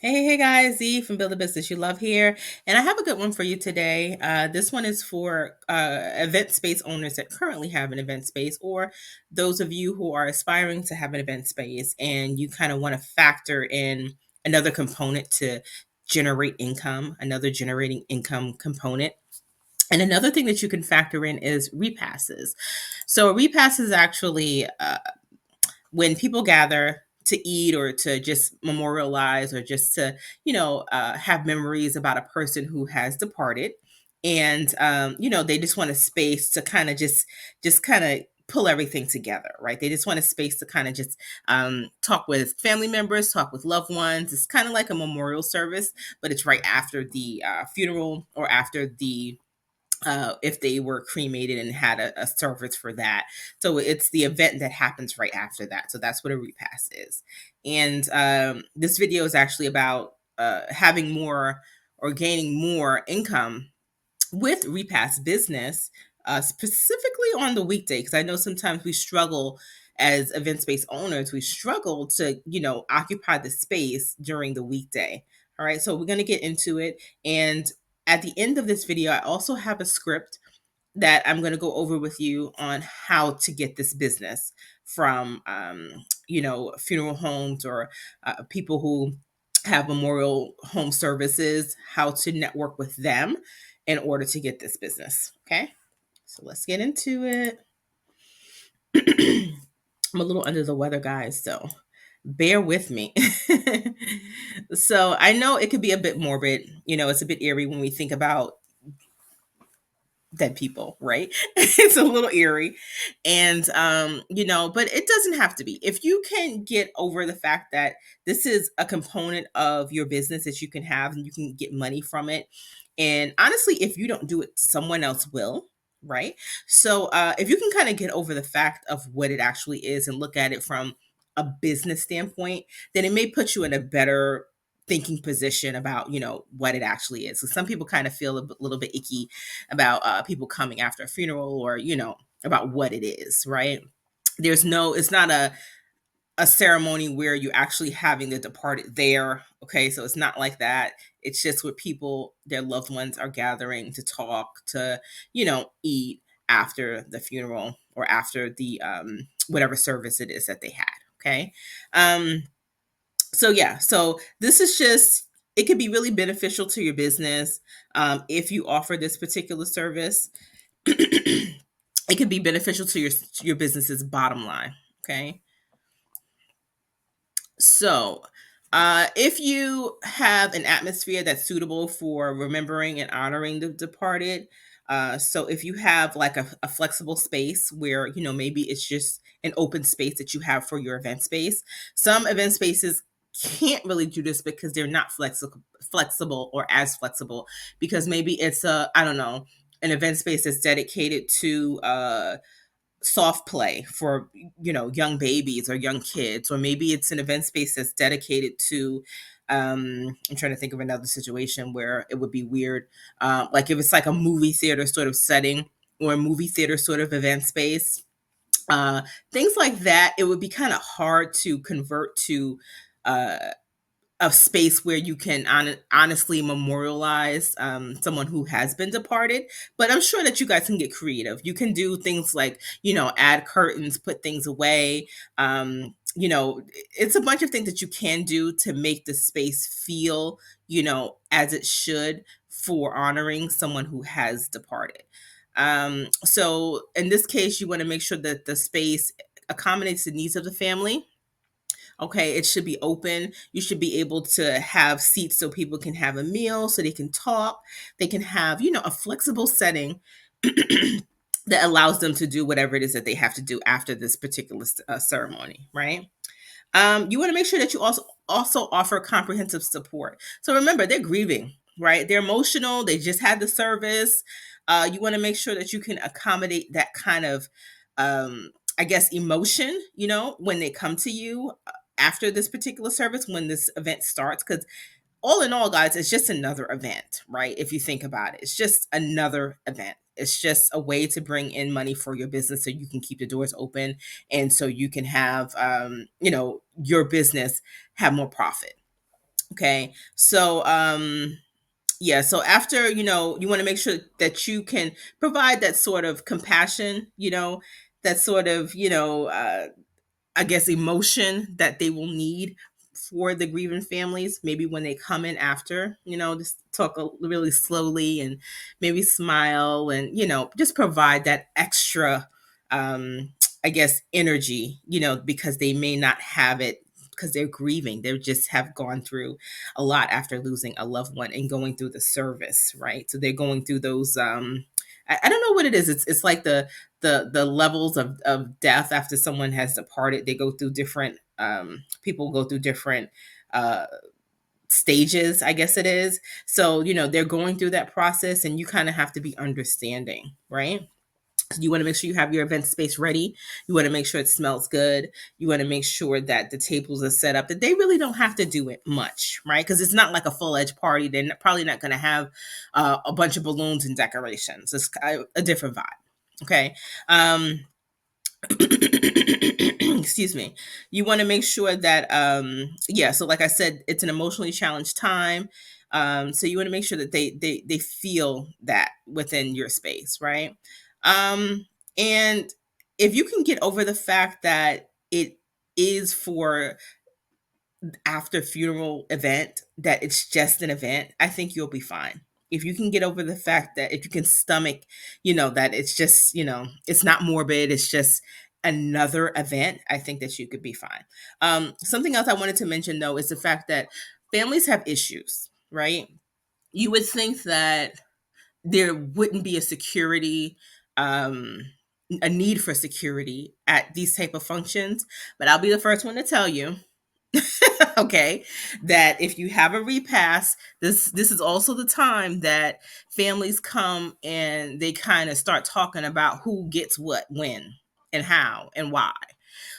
Hey guys, Z from Build a Business You Love here. And I have a good one for you today. This one is for event space owners that currently have an event space, or those of you who are aspiring to have an event space and you kind of want to factor in another component to generate income, another generating income component. And another thing that you can factor in is repasses. So, a repass is actually when people gather to eat or to just memorialize or just to have memories about a person who has departed, and they just want a space to kind of just kind of pull everything together, right? They just want a space to kind of just talk with family members, talk with loved ones. It's kind of like a memorial service, but it's right after the funeral or after the if they were cremated and had a service for that. So it's the event that happens right after that. So that's what a repass is. And this video is actually about having more or gaining more income with repass business, specifically on the weekday, because I know sometimes we struggle as event space owners, we struggle to, occupy the space during the weekday. All right, so we're going to get into it. And at the end of this video, I also have a script that I'm going to go over with you on how to get this business from, funeral homes or people who have memorial home services, how to network with them in order to get this business. Okay, so let's get into it. I'm a little under the weather, guys, so bear with me. So I know it could be a bit morbid. It's a bit eerie when we think about dead people, right? It's a little eerie. And but it doesn't have to be. If you can get over the fact that this is a component of your business that you can have and you can get money from it. And honestly, if you don't do it, someone else will, right? So if you can kind of get over the fact of what it actually is and look at it from a business standpoint, then it may put you in a better thinking position about what it actually is. So some people kind of feel little bit icky about people coming after a funeral, or about what it is, right? It's not a ceremony where you're actually having the departed there. Okay, so it's not like that. It's just where people, their loved ones, are gathering to talk, to eat after the funeral or after the whatever service it is that they had. Okay. So yeah, so this is just, it could be really beneficial to your business if you offer this particular service. It could be beneficial to your business's bottom line. Okay, so if you have an atmosphere that's suitable for remembering and honoring the departed, so if you have like a flexible space where maybe it's just an open space that you have for your event space. Some event spaces can't really do this because they're not flexible or as flexible, because maybe it's a, I don't know, an event space that's dedicated to soft play for young babies or young kids, or maybe it's an event space that's dedicated to I'm trying to think of another situation where it would be weird, like if it's like a movie theater sort of setting or a movie theater sort of event space, uh things like that. It would be kind of hard to convert to uh a space where you can honestly memorialize someone who has been departed. But I'm sure that you guys can get creative. You can do things like, add curtains, put things away. It's a bunch of things that you can do to make the space feel, as it should, for honoring someone who has departed. So in this case, you want to make sure that the space accommodates the needs of the family. Okay, it should be open. You should be able to have seats so people can have a meal, so they can talk. They can have, a flexible setting that allows them to do whatever it is that they have to do after this particular ceremony, right? You want to make sure that you also offer comprehensive support. So remember, they're grieving, right? They're emotional. They just had the service. You want to make sure that you can accommodate that kind of, I guess, emotion, when they come to you after this particular service, when this event starts. Because all in all, guys, it's just another event, right? If you think about it, it's just another event. It's just a way to bring in money for your business so you can keep the doors open, and so you can have, your business have more profit. Okay. So yeah, so after, you want to make sure that you can provide that sort of compassion, that sort of, I guess, emotion that they will need for the grieving families. Maybe when they come in after, just talk really slowly and maybe smile and, just provide that extra, I guess, energy, because they may not have it because they're grieving. They just have gone through a lot after losing a loved one and going through the service, right? So they're going through those, I don't know what it is. It's like the levels of death after someone has departed. They go through different, people go through different uh stages, I guess it is. So they're going through that process, and you kind of have to be understanding, right? You want to make sure you have your event space ready. You want to make sure it smells good. You want to make sure that the tables are set up, that they really don't have to do it much, right? Because it's not like a full edge party. They're probably not going to have a bunch of balloons and decorations. It's a different vibe. Okay. Um, excuse me. You want to make sure that, yeah, so like I said, it's an emotionally challenged time. So you want to make sure that they feel that within your space, right? And if you can get over the fact that it is for after funeral event, that it's just an event, I think you'll be fine. If you can get over the fact that, if you can stomach, that it's just, it's not morbid, it's just another event, I think that you could be fine. Something else I wanted to mention though is the fact that families have issues, right? You would think that there wouldn't be um, a need for security at these type of functions, but I'll be the first one to tell you, okay, that if you have a repass, this is also the time that families come and they kind of start talking about who gets what when and how and why.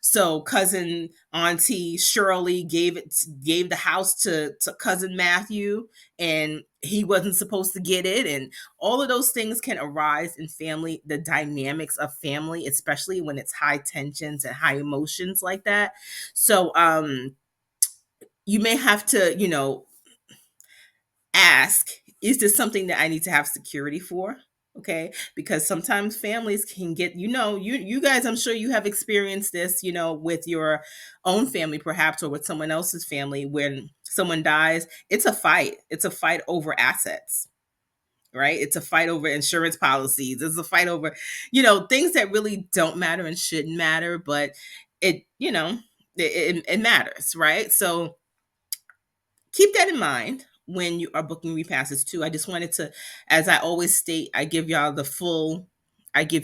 So cousin auntie Shirley gave the house to cousin Matthew, and he wasn't supposed to get it, and all of those things can arise in family, the dynamics of family, especially when it's high tensions and high emotions like that. So you may have to, ask, is this something that I need to have security for? Okay, because sometimes families can get, you guys, I'm sure you have experienced this, with your own family perhaps, or with someone else's family. When someone dies, it's a fight. It's a fight over assets, right? It's a fight over insurance policies. It's a fight over, things that really don't matter and shouldn't matter, but it, it matters, right? So keep that in mind when you are booking repasses too. I just wanted to, as I always state, I give you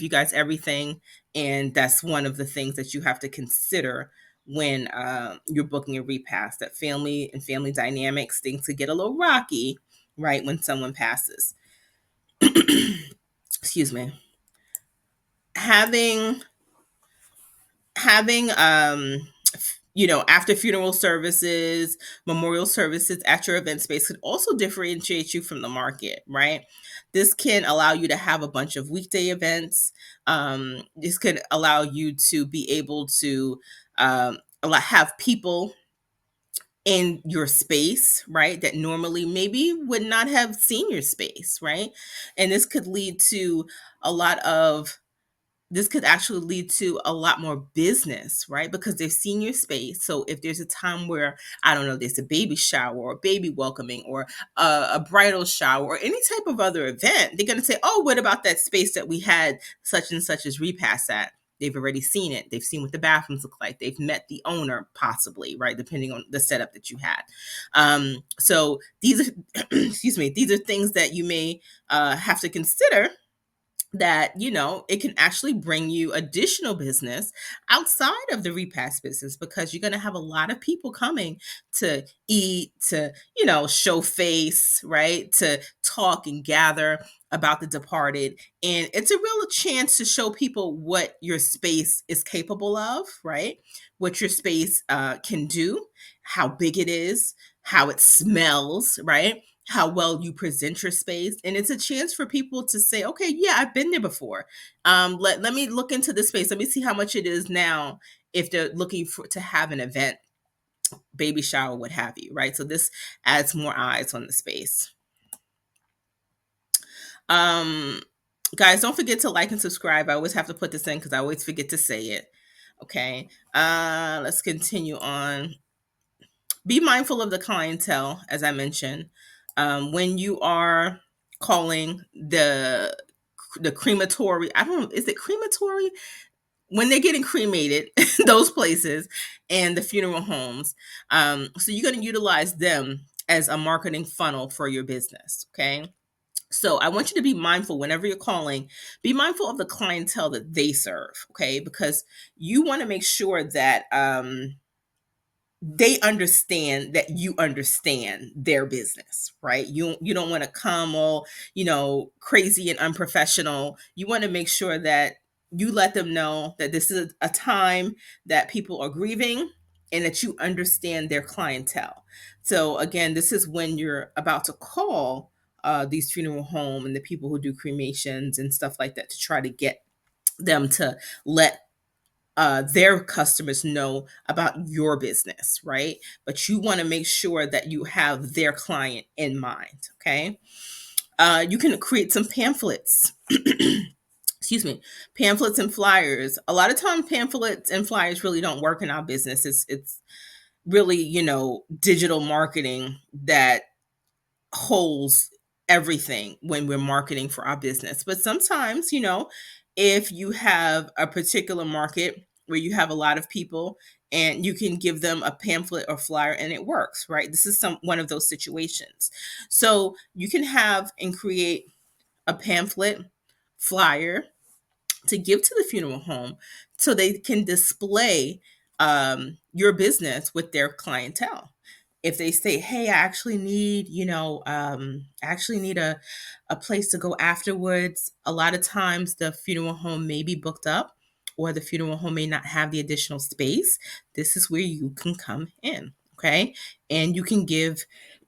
guys everything, and that's one of the things that you have to consider when you're booking a repass. That family and family dynamics, things could get a little rocky, right, when someone passes. Excuse me. Having having after funeral services, memorial services at your event space could also differentiate you from the market, right? This can allow you to have a bunch of weekday events. This could allow you to be able to have people in your space, right, that normally maybe would not have seen your space, right? And a lot of this could actually lead to a lot more business, right? Because they've seen your space. So if there's a time where, I don't know, there's a baby shower or baby welcoming, or a bridal shower, or any type of other event, they're going to say, oh, what about that space that we had such and such as repass at? They've already seen it. They've seen what the bathrooms look like. They've met the owner, possibly, right? Depending on the setup that you had. So these are, excuse me, these are things that you may have to consider, that it can actually bring you additional business outside of the repass business, because you're going to have a lot of people coming to eat, to show face, right, to talk and gather about the departed. And it's a real chance to show people what your space is capable of, right, what your space can do, how big it is, how it smells, right, how well you present your space. And it's a chance for people to say, okay, yeah, I've been there before. Let me look into this space. Let me see how much it is now, if they're looking to have an event baby shower, what have you, right? So this adds more eyes on the space. Um, Guys, don't forget to like and subscribe. I always have to put this in because I always forget to say it. Okay. Let's continue on. Be mindful of the clientele, as I mentioned. When you are calling the crematory, I don't know, is it crematory? When they're getting cremated, those places, and the funeral homes. So you're going to utilize them as a marketing funnel for your business. Okay. So I want you to be mindful whenever you're calling, be mindful of the clientele that they serve. Okay. Because you want to make sure that, they understand that you understand their business, right? You don't want to come all, crazy and unprofessional. You want to make sure that you let them know that this is a time that people are grieving and that you understand their clientele. So again, this is when you're about to call these funeral home and the people who do cremations and stuff like that to try to get them to let their customers know about your business, right? But you want to make sure that you have their client in mind, okay? You can create some pamphlets. Excuse me, pamphlets and flyers. A lot of times, pamphlets and flyers really don't work in our business. It's really, digital marketing that holds everything when we're marketing for our business. But sometimes, if you have a particular market where you have a lot of people and you can give them a pamphlet or flyer and it works, right? This is one of those situations. So you can have and create a pamphlet flyer to give to the funeral home so they can display your business with their clientele. If they say, hey, I actually need, a place to go afterwards, a lot of times the funeral home may be booked up or the funeral home may not have the additional space. This is where you can come in. Okay. And you can give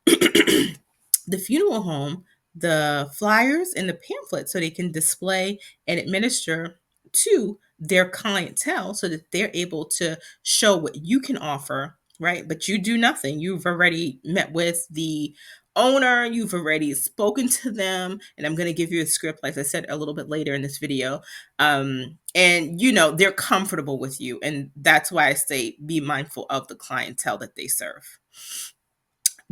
the funeral home the flyers and the pamphlets so they can display and administer to their clientele so that they're able to show what you can offer, right? But you do nothing. You've already met with the owner, you've already spoken to them, and I'm going to give you a script, like I said, a little bit later in this video. And they're comfortable with you, and that's why I say be mindful of the clientele that they serve.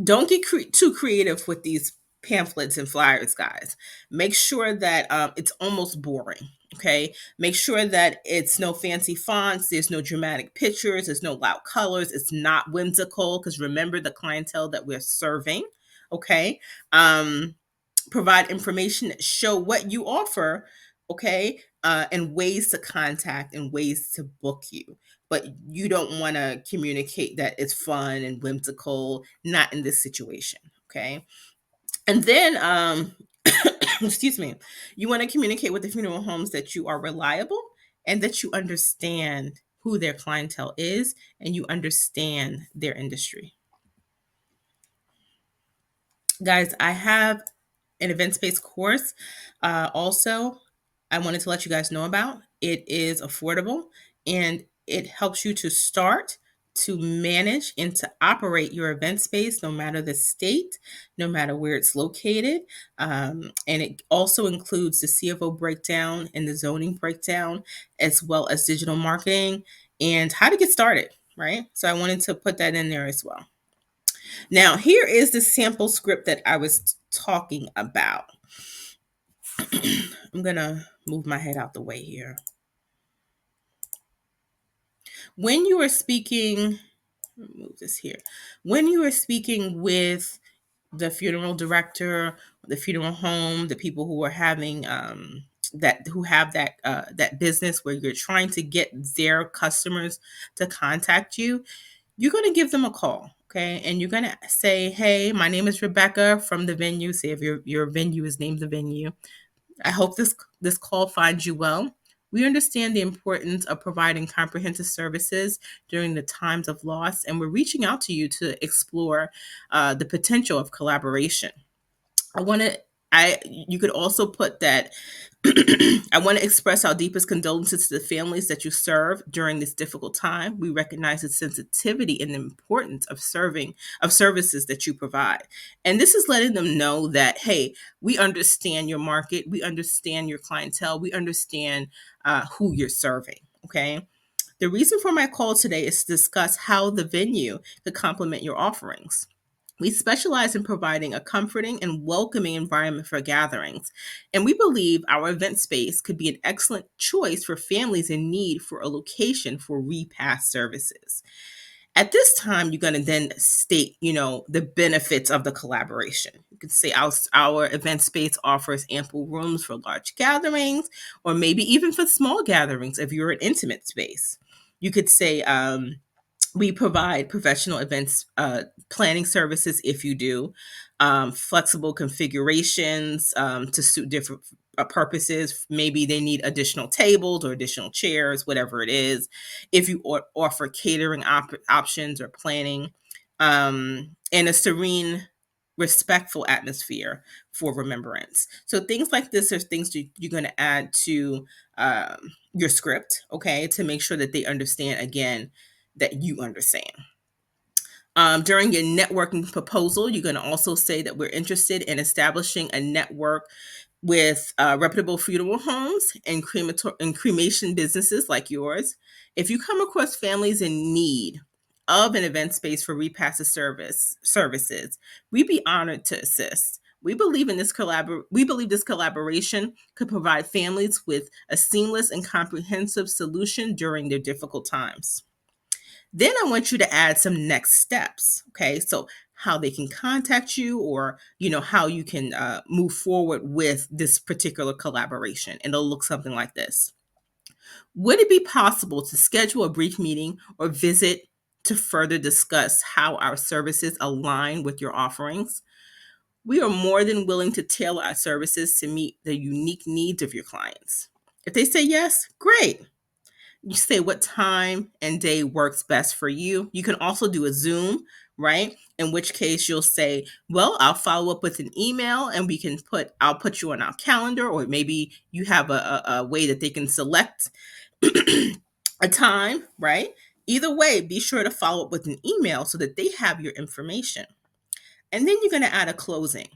Don't get too creative with these pamphlets and flyers, guys. Make sure that it's almost boring. Okay. Make sure that it's no fancy fonts. There's no dramatic pictures. There's no loud colors. It's not whimsical because remember the clientele that we're serving. Okay. Provide information that show what you offer. Okay. And ways to contact and ways to book you. But you don't want to communicate that it's fun and whimsical, not in this situation. Okay. And then, excuse me, you want to communicate with the funeral homes that you are reliable and that you understand who their clientele is and you understand their industry. Guys, I have an events-based course also I wanted to let you guys know about. It is affordable and it helps you to start to manage and to operate your event space no matter the state, no matter where it's located. And it also includes the CFO breakdown and the zoning breakdown, as well as digital marketing and how to get started, right? So I wanted to put that in there as well. Now, here is the sample script that I was talking about. I'm going to move my head out the way here. When you are speaking, move this here. When you are speaking with the funeral director, the funeral home, the people who are having that business where you're trying to get their customers to contact you, you're going to give them a call. Okay. And you're going to say, hey, my name is Rebecca from the venue. Say if your venue is named the venue. I hope this call finds you well. We understand the importance of providing comprehensive services during the times of loss, and we're reaching out to you to explore the potential of collaboration. I want to You could also put that I want to express our deepest condolences to the families that you serve during this difficult time. We recognize the sensitivity and the importance of services that you provide. And this is letting them know that, hey, we understand your market, we understand your clientele, we understand who you're serving. Okay. The reason for my call today is to discuss how the venue could complement your offerings. We specialize in providing a comforting and welcoming environment for gatherings, and we believe our event space could be an excellent choice for families in need for a location for repass services. At this time, you're going to then state, the benefits of the collaboration. You could say our event space offers ample rooms for large gatherings, or maybe even for small gatherings if you're an intimate space. You could say, we provide professional events planning services if you do, flexible configurations to suit different purposes. Maybe they need additional tables or additional chairs, whatever it is. If you offer catering options or planning, and a serene, respectful atmosphere for remembrance. So things like this are things you're going to add to your script, okay, to make sure that they understand again that you understand. During your networking proposal, you're going to also say that we're interested in establishing a network with reputable funeral homes and cremation businesses like yours. If you come across families in need of an event space for repasses services, we'd be honored to assist. We believe this collaboration could provide families with a seamless and comprehensive solution during their difficult times. Then I want you to add some next steps. Okay. So how they can contact you, or, how you can move forward with this particular collaboration. And it'll look something like this. Would it be possible to schedule a brief meeting or visit to further discuss how our services align with your offerings? We are more than willing to tailor our services to meet the unique needs of your clients. If they say yes, great. You say what time and day works best for you. You can also do a Zoom, right? In which case you'll say, well, I'll follow up with an email and I'll put you on our calendar, or maybe you have a way that they can select a time, right? Either way, be sure to follow up with an email so that they have your information. And then you're going to add a closing.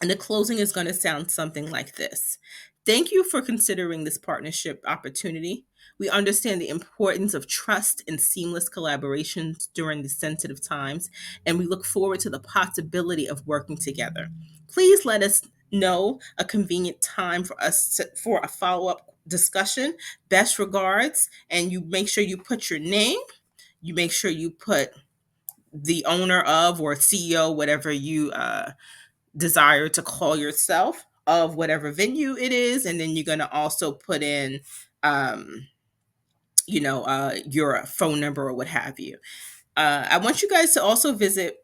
And the closing is going to sound something like this. Thank you for considering this partnership opportunity. We understand the importance of trust and seamless collaborations during these sensitive times, and we look forward to the possibility of working together. Please let us know a convenient time for a follow-up discussion. Best regards, and you make sure you put your name. You make sure you put the owner of, or CEO, whatever you desire to call yourself, of whatever venue it is. And then you're going to also put in um, your phone number or what have you. I want you guys to also visit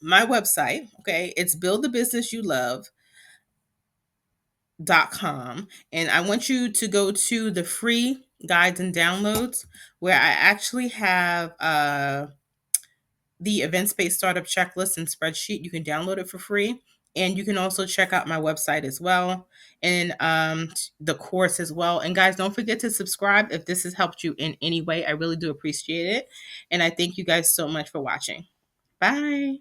my website. Okay, it's buildthebusinessyouLove.com, and I want you to go to the free guides and downloads, where I actually have the event space startup checklist and spreadsheet. You can download it for free. And you can also check out my website as well, and the course as well. And guys, don't forget to subscribe if this has helped you in any way. I really do appreciate it. And I thank you guys so much for watching. Bye.